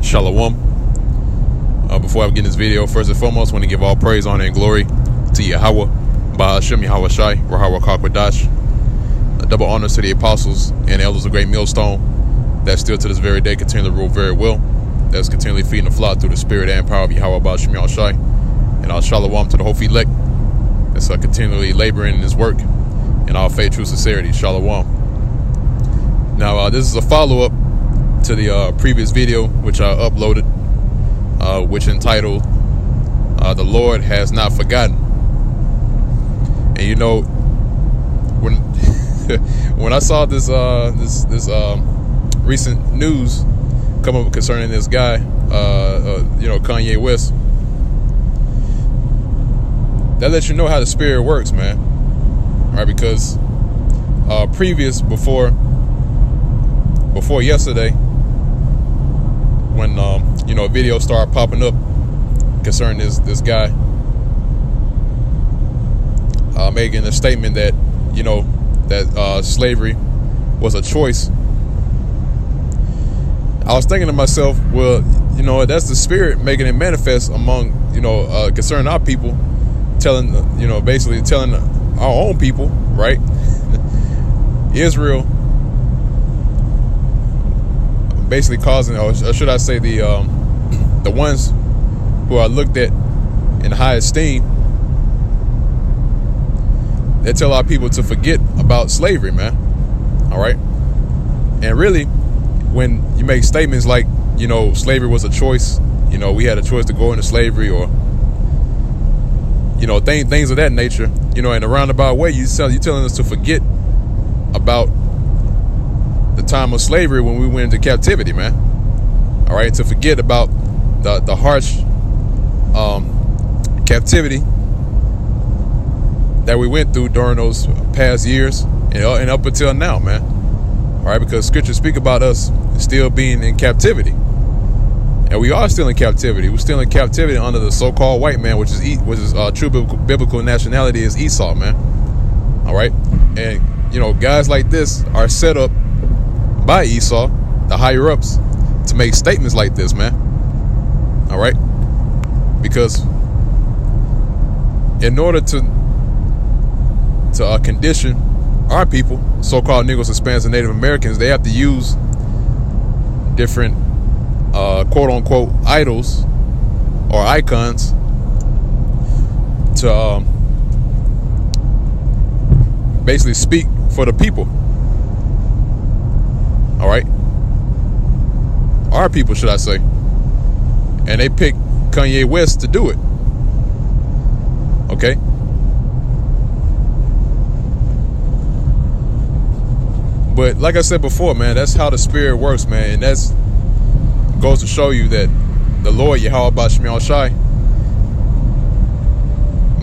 Shalom. Before I begin this video, first and foremost, I want to give all praise, honor, and glory to Yahweh, Ba'ashem Yahweh Shai, Rahawah Kakwadash. Double honors to the apostles and elders of Great Millstone that still to this very day continue to rule very well, that's continually feeding the flock through the spirit and power of Yahweh Ba'ashem Yahweh Shai. And Shalom to the whole elect that's continually laboring in this work in all faith, true sincerity. Shalom. Now, this is a follow-up to the previous video which I uploaded, which entitled "The Lord Has Not Forgotten." And you know, when when I saw this recent news come up concerning this guy, Kanye West, that lets you know how the spirit works, man. All right, because before yesterday, when a video started popping up concerning this guy making a statement that that slavery was a choice, I was thinking to myself, well, that's the spirit making it manifest among concerning our people, basically telling our own people, right? Israel, basically causing, or should I say, the ones who are looked at in high esteem, they tell our people to forget about slavery, man. All right. And really, when you make statements like, slavery was a choice, we had a choice to go into slavery, or things of that nature, in a roundabout way, you're telling us to forget about the time of slavery when we went into captivity, man. All right, to forget about the harsh captivity that we went through during those past years and up until now, man. All right, because scriptures speak about us still being in captivity, and we are still in captivity. We're still in captivity under the so-called white man, which is true biblical nationality is Esau, man. All right, and guys like this are set up by Esau, the higher ups, to make statements like this, man. All right, because in order to condition our people, so-called Negroes, Hispanics, and Native Americans, they have to use different quote-unquote idols or icons to basically speak for the people. All right, our people, should I say. And they picked Kanye West to do it. Okay. But like I said before, man, that's how the spirit works, man. And that's goes to show you that the Lord, Yahweh Ba'ashem Yahweh Shai,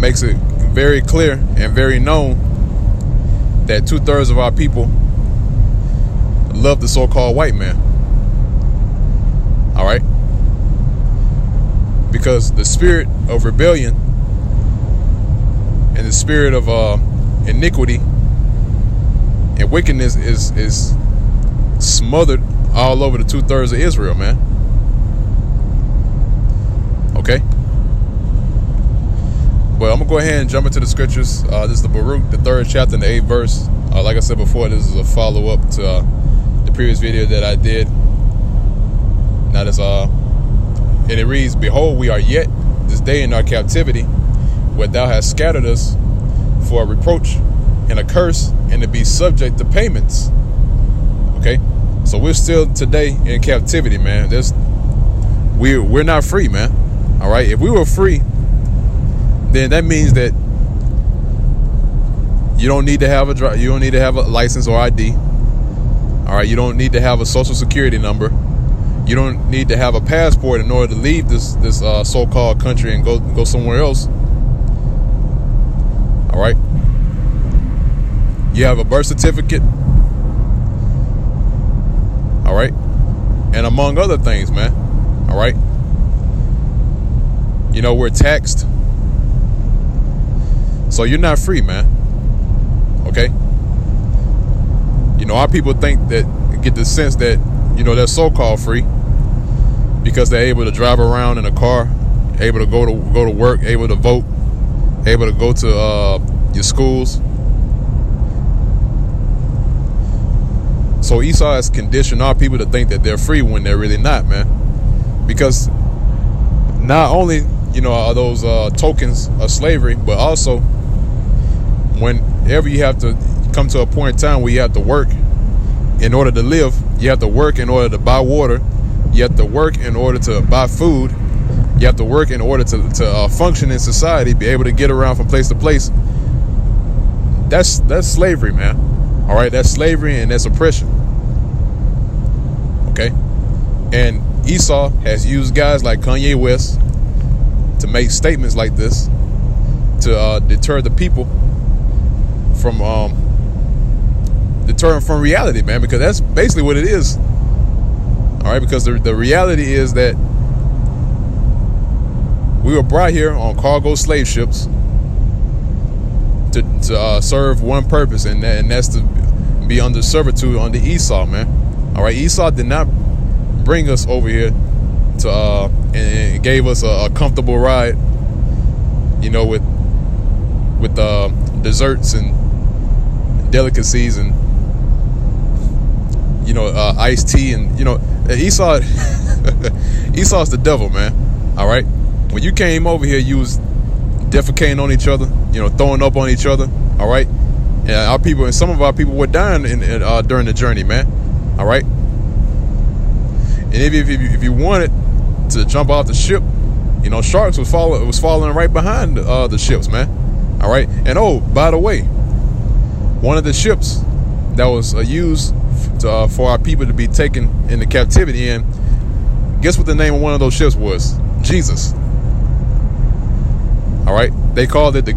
makes it very clear and very known that 2/3 of our people love the so-called white man. All right? Because the spirit of rebellion and the spirit of iniquity and wickedness is smothered all over the 2/3 of Israel, man. Okay? But I'm going to go ahead and jump into the scriptures. This is the Baruch, the 3rd chapter and the 8th verse. Like I said before, this is a follow-up to the previous video that I did. Now this, and it reads, "Behold, we are yet this day in our captivity, where thou hast scattered us for a reproach and a curse, and to be subject to payments." Okay? So we're still today in captivity, man. We're not free, man. All right? If we were free, then that means that you don't need to have a license or ID. All right, you don't need to have a social security number. You don't need to have a passport in order to leave this so-called country and go somewhere else. All right. You have a birth certificate. All right, and among other things, man. All right. We're taxed. So you're not free, man. Okay? Our people think that, get the sense that, they're so-called free. because they're able to drive around in a car, able to go to work, able to vote, able to go to your schools. So Esau has conditioned our people to think that they're free when they're really not, man. Because not only, are those tokens of slavery, but also whenever you have to come to a point in time where you have to work in order to live, you have to work in order to buy water, you have to work in order to buy food, you have to work in order to function in society, be able to get around from place to place. That's slavery, man. All right, that's slavery and that's oppression. Okay, and Esau has used guys like Kanye West to make statements like this to deter the people from reality, man, because that's basically what it is. All right, because the reality is that we were brought here on cargo slave ships to serve one purpose, and that's to be under servitude under Esau, man. All right, Esau did not bring us over here to and gave us a comfortable ride, with desserts and delicacies and iced tea, and Esau Esau's the devil, man. All right, when you came over here, you was defecating on each other, throwing up on each other. All right, and our people, and some of our people were dying during the journey, man. All right, and if you wanted to jump off the ship, sharks was following right behind the ships, man. All right, and oh, by the way, one of the ships that was used for our people to be taken into captivity in, guess what the name of one of those ships was? Jesus. All right, they called it the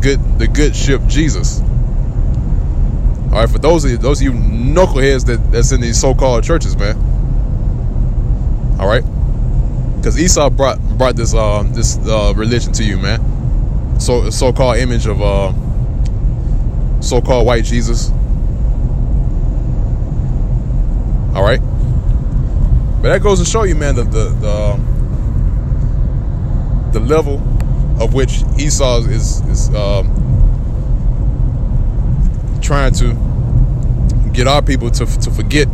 good ship Jesus. All right, for those of you knuckleheads that's in these so-called churches, man. All right, because Esau brought this religion to you, man. So-called image of so-called white Jesus. All right, but that goes to show you, man, the level of which Esau is trying to get our people to forget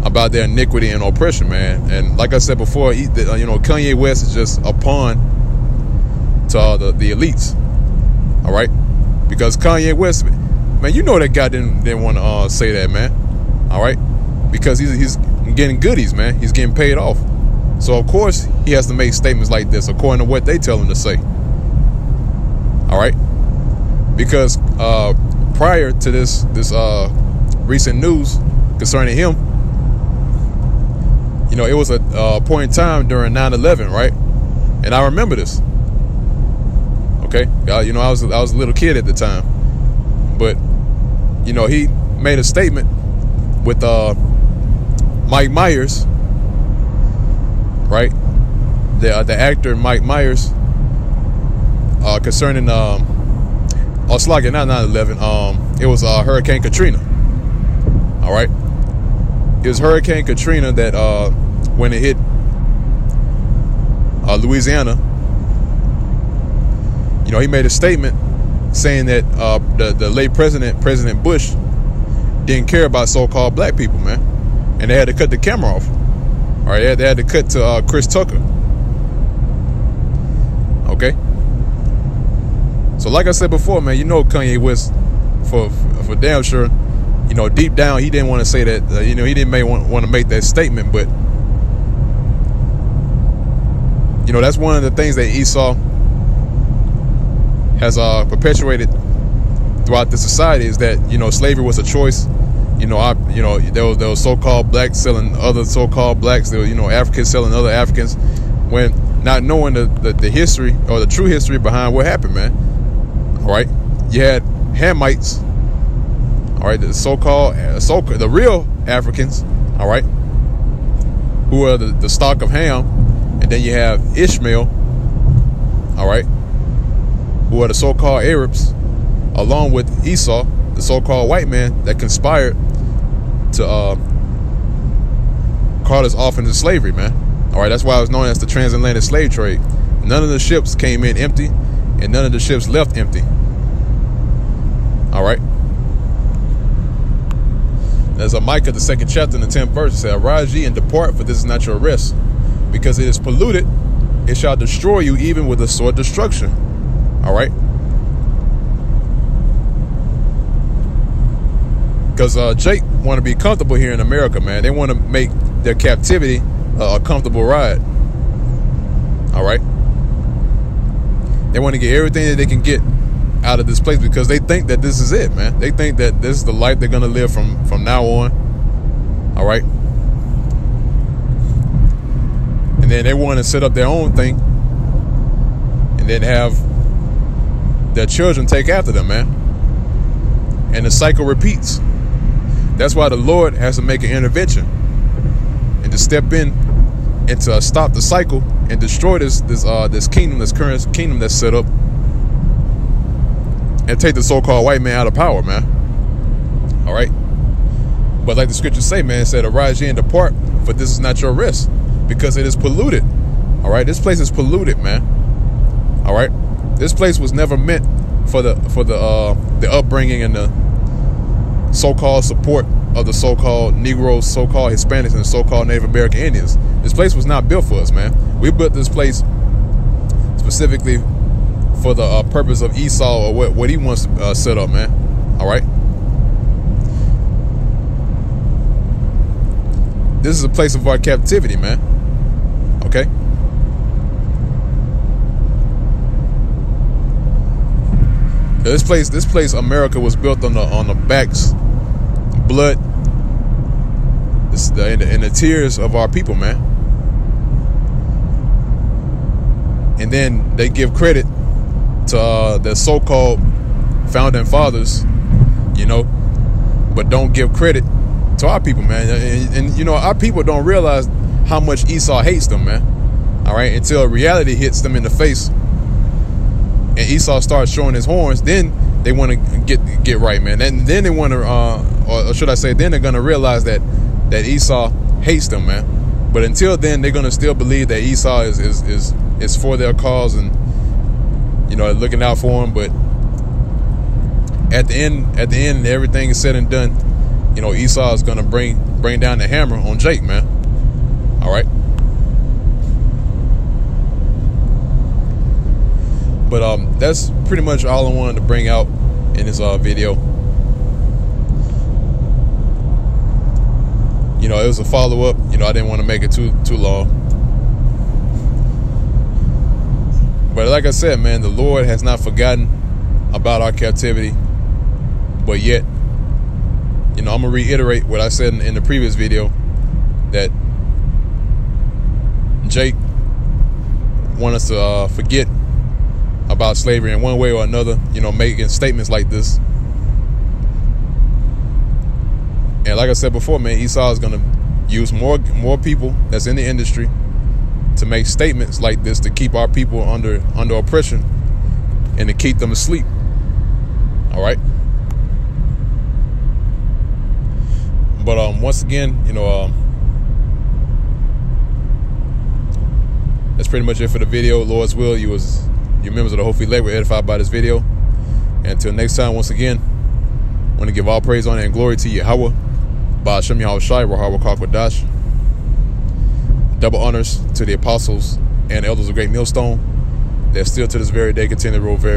about their iniquity and oppression, man. And like I said before, Kanye West is just a pawn to the elites. All right, because Kanye West, man, that guy didn't want to say that, man. All right, because he's getting goodies, man. He's getting paid off. So of course he has to make statements like this according to what they tell him to say. All right, because prior to this recent news concerning him, it was a point in time during 9/11, right? And I remember this. Okay, I was a little kid at the time, but he made a statement with Mike Myers, right? The actor Mike Myers, concerning not 9/11. It was Hurricane Katrina. All right, it was Hurricane Katrina that when it hit Louisiana, he made a statement saying that the late President Bush didn't care about so-called black people, man, and they had to cut the camera off. All right, they had to cut to Chris Tucker. Okay. So like I said before, man, Kanye West for damn sure, deep down he didn't want to say that. He didn't want to make that statement, but that's one of the things that Esau has perpetuated throughout the society, is that slavery was a choice. There was so-called blacks selling other so-called blacks. There were Africans selling other Africans, when not knowing the history or the true history behind what happened, man. All right, you had Hamites. All right, the the real Africans. All right, who are the stock of Ham, and then you have Ishmael. All right, who are the so-called Arabs, along with Esau, the so-called white man that conspired to call us off into slavery, man. All All right, that's why it was known as the transatlantic slave trade. None of the ships came in empty, and none of the ships left empty. All right. There's a Micah, the 2nd chapter, in the 10th verse. It said, "Arise ye and depart, for this is not your rest. Because it is polluted, it shall destroy you even with a sword destruction." All right. Because Jake want to be comfortable here in America, man. They want to make their captivity a comfortable ride. All right. They want to get everything that they can get out of this place because they think that this is it, man. They think that this is the life they're going to live from now on. All right. And then they want to set up their own thing and then have their children take after them, man. And the cycle repeats. That's why the Lord has to make an intervention and to step in and to stop the cycle and destroy this kingdom, this current kingdom that's set up, and take the so-called white man out of power, man. All right. But like the scriptures say, man, it said, "Arise ye and depart, for this is not your rest, because it is polluted." All right. This place is polluted, man. All right. This place was never meant for the upbringing and the so-called support of the so-called Negroes, so-called Hispanics, and the so-called Native American Indians. This place was not built for us, man. We built this place specifically for the purpose of Esau, or what he wants to set up, man. All right. This is a place of our captivity, man. Okay. This place, America, was built on the backs, blood, and the tears of our people, man. And then they give credit to the so-called founding fathers, you know, but don't give credit to our people, man. And you know, our people don't realize how much Esau hates them, man. All right, until reality hits them in the face. And Esau starts showing his horns, then they want to get right, man. And then they want to, or should I say, then they're gonna realize that Esau hates them, man. But until then, they're gonna still believe that Esau is for their cause and, you know, looking out for them. But at the end, everything is said and done, you know, Esau is gonna bring down the hammer on Jake, man. All right. But that's pretty much all I wanted to bring out in this video. You know, it was a follow-up. You know, I didn't want to make it too long. But like I said, man, the Lord has not forgotten about our captivity. But yet, you know, I'm going to reiterate what I said in the previous video, that Jake wants us to forget about slavery in one way or another, you know, making statements like this. And like I said before, man, Esau is going to use more people that's in the industry to make statements like this to keep our people under oppression and to keep them asleep. All right. But once again, you know, that's pretty much it for the video. Lord's will, you members of the Whole Fleet Lake were edified by this video. And until next time, once again, I want to give all praise, honor, and glory to Yahweh, Ba'ashem Yahweh Shai, Rahawah Kakwadash. Double honors to the apostles and elders of Great Millstone that still to this very day continue to rule very